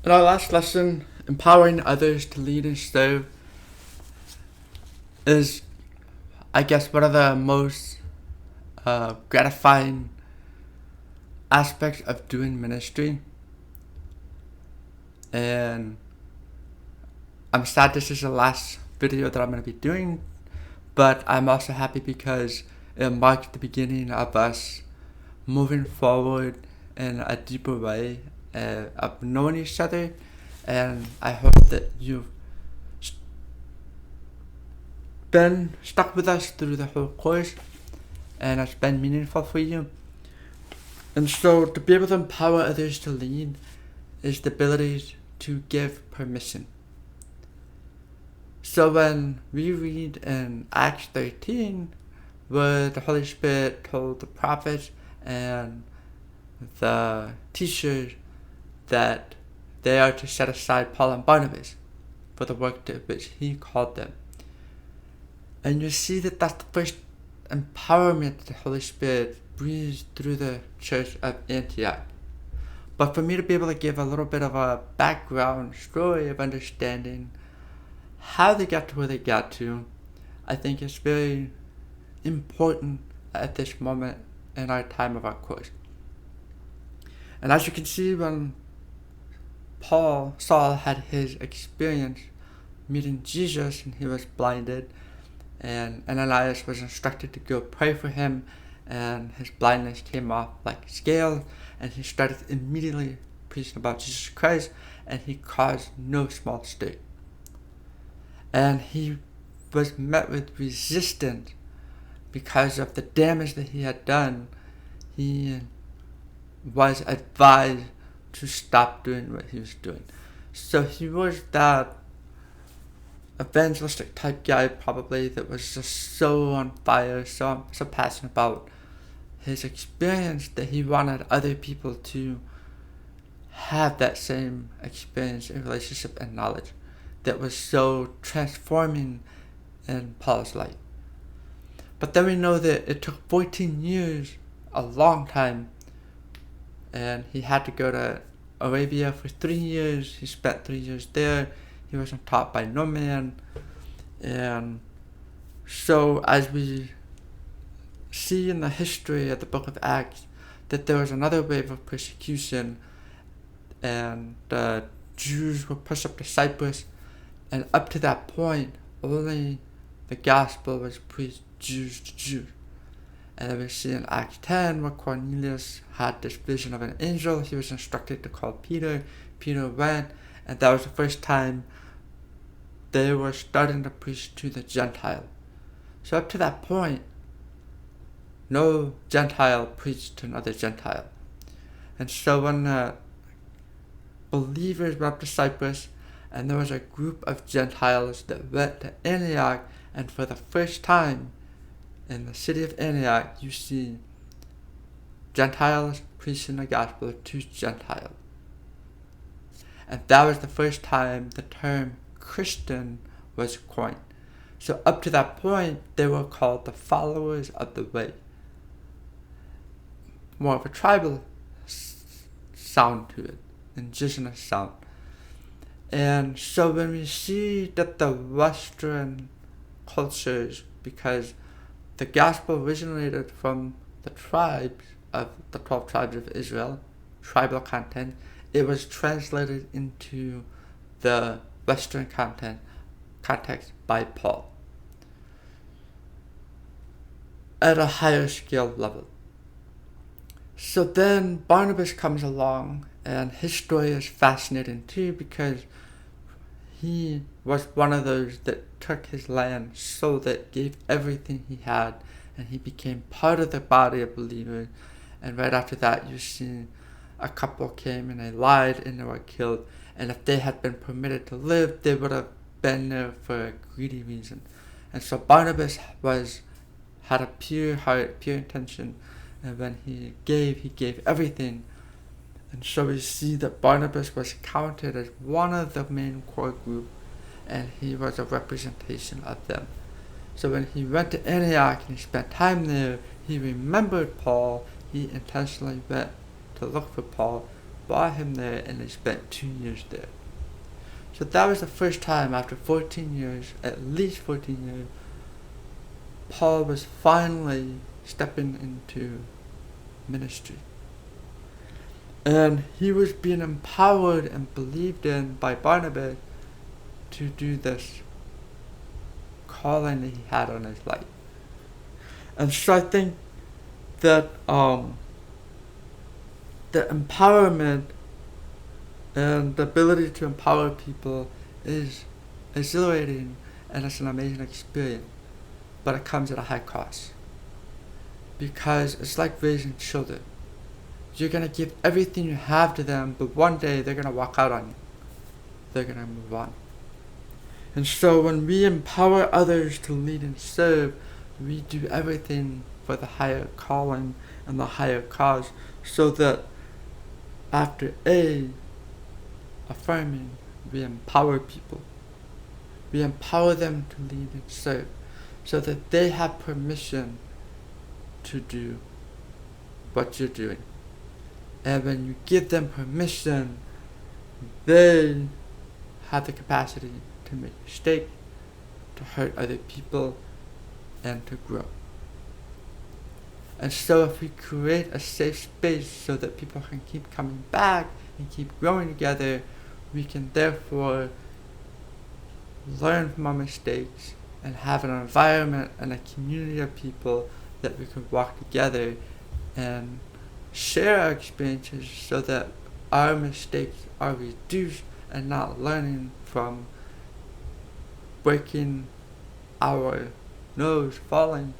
In our last lesson, empowering others to lead and serve is, I guess, one of the most gratifying aspects of doing ministry. And I'm sad this is the last video that I'm going to be doing, but I'm also happy because it marks the beginning of us moving forward in a deeper way of knowing each other. And I hope that you've been stuck with us through the whole course and it's been meaningful for you. And so to be able to empower others to lead is the ability to give permission. So when we read in Acts 13 where the Holy Spirit told the prophets and the teachers that they are to set aside Paul and Barnabas for the work to which he called them. And you see that that's the first empowerment the Holy Spirit breathes through the church of Antioch. But for me to be able to give a little bit of a background story of understanding how they got to where they got to, I think is very important at this moment in our time of our course. And as you can see, when Saul had his experience meeting Jesus and he was blinded, and Ananias was instructed to go pray for him, and his blindness came off like scales, and he started immediately preaching about Jesus Christ, and he caused no small stir. And he was met with resistance because of the damage that he had done. He was advised to stop doing what he was doing. So he was that evangelistic type guy probably that was just so on fire, so passionate about his experience that he wanted other people to have that same experience and relationship and knowledge that was so transforming in Paul's life. But then we know that it took 14 years, a long time, and he had to go to Arabia for 3 years. He spent 3 years there. He wasn't taught by no man. And so as we see in the history of the book of Acts that there was another wave of persecution, and the Jews were pushed up to Cyprus, and up to that point only the gospel was preached Jews to Jews. And then we see in Acts 10 where Cornelius had this vision of an angel. He was instructed to call Peter. Peter went, and that was the first time they were starting to preach to the Gentile. So up to that point, no Gentile preached to another Gentile. And so when the believers went up to Cyprus, and there was a group of Gentiles that went to Antioch, and for the first time in the city of Antioch, you see Gentiles preaching the gospel to Gentiles. And that was the first time the term Christian was coined. So up to that point, they were called the followers of the way. More of a tribal sound to it, indigenous sound. And so when we see that the Western cultures, because the gospel originated from the tribes of the 12 tribes of Israel, tribal content, it was translated into the Western context by Paul at a higher scale level. So then Barnabas comes along, and his story is fascinating too, because he was one of those that took his land, sold it, gave everything he had, and he became part of the body of believers. And right after that, you see a couple came and they lied and they were killed. And if they had been permitted to live, they would have been there for a greedy reason. And so Barnabas had a pure heart, pure intention, and when he gave everything. And so we see that Barnabas was counted as one of the main core group, and he was a representation of them. So when he went to Antioch and he spent time there, he remembered Paul. He intentionally went to look for Paul, brought him there, and they spent 2 years there. So that was the first time after 14 years, at least 14 years, Paul was finally stepping into ministry. And he was being empowered and believed in by Barnabas to do this calling that he had on his life. And so I think that the empowerment and the ability to empower people is exhilarating, and it's an amazing experience, but it comes at a high cost. Because it's like raising children. You're going to give everything you have to them, but one day they're going to walk out on you. They're going to move on. And so when we empower others to lead and serve, we do everything for the higher calling and the higher cause, so that after affirming, we empower people. We empower them to lead and serve, so that they have permission to do what you're doing. And when you give them permission, they have the capacity to make mistakes, to hurt other people, and to grow. And so if we create a safe space so that people can keep coming back and keep growing together, we can therefore learn from our mistakes and have an environment and a community of people that we can walk together and share our experiences, so that our mistakes are reduced and not learning from breaking our nose, falling,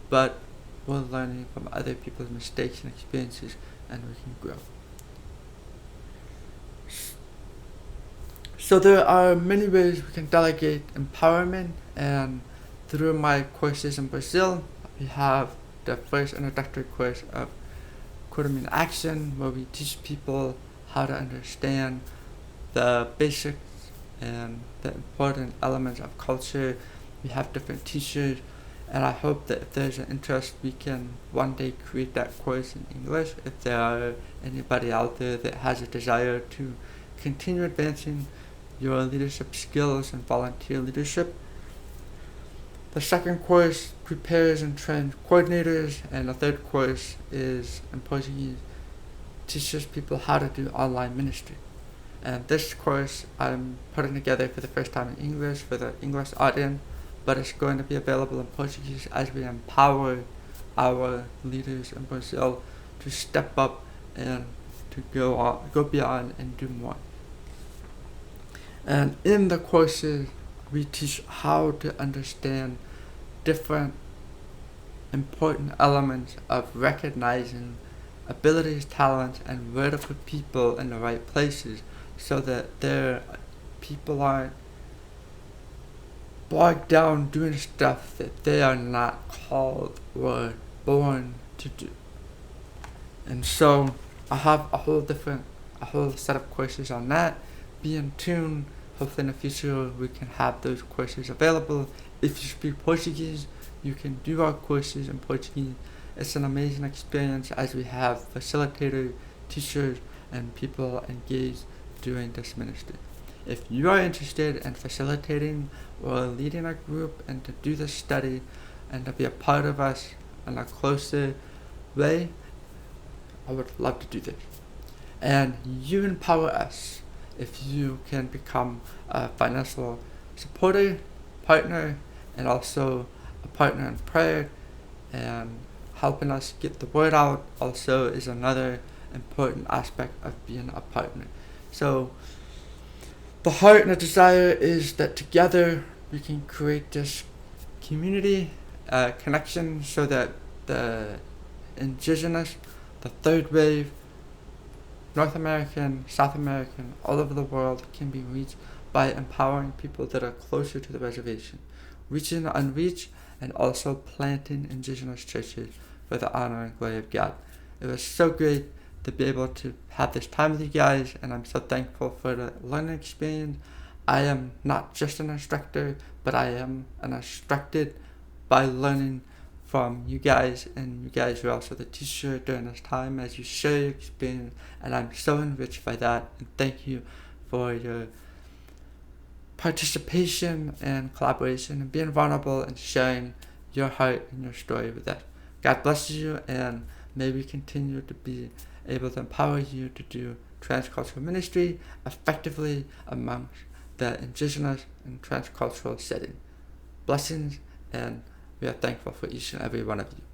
but we're learning from other people's mistakes and experiences, and we can grow. So there are many ways we can delegate empowerment, and through my courses in Brazil, we have the first introductory course of Curriculum in Action, where we teach people how to understand the basics and the important elements of culture. We have different teachers, and I hope that if there's an interest, we can one day create that course in English. If there are anybody out there that has a desire to continue advancing your leadership skills and volunteer leadership. The second course prepares and trains coordinators, and the third course is in Portuguese, teaches people how to do online ministry. And this course I'm putting together for the first time in English for the English audience, but it's going to be available in Portuguese as we empower our leaders in Brazil to step up and to go beyond and do more. And in the courses, we teach how to understand different important elements of recognizing abilities, talents, and where to put people in the right places, so that their people aren't bogged down doing stuff that they are not called or born to do. And so I have a whole set of courses on that. Be in tune. Hopefully in the future we can have those courses available. If you speak Portuguese, you can do our courses in Portuguese. It's an amazing experience, as we have facilitators, teachers, and people engaged doing this ministry. If you are interested in facilitating or leading a group and to do this study and to be a part of us in a closer way, I would love to do this. And you empower us if you can become a financial supporter, partner, and also a partner in prayer, and helping us get the word out also is another important aspect of being a partner. So the heart and the desire is that together we can create this community connection, so that the indigenous, the third wave, North American, South American, all over the world can be reached by empowering people that are closer to the reservation, reaching the unreached, and also planting indigenous churches for the honor and glory of God. It was so great to be able to have this time with you guys, and I'm so thankful for the learning experience. I am not just an instructor, but I am an instructed by learning from you guys, and you guys are also the teacher during this time as you share your experience, and I'm so enriched by that, and thank you for your participation and collaboration and being vulnerable and sharing your heart and your story with us. God bless you, and may we continue to be able to empower you to do transcultural ministry effectively amongst the indigenous and transcultural setting. Blessings, and we are thankful for each and every one of you.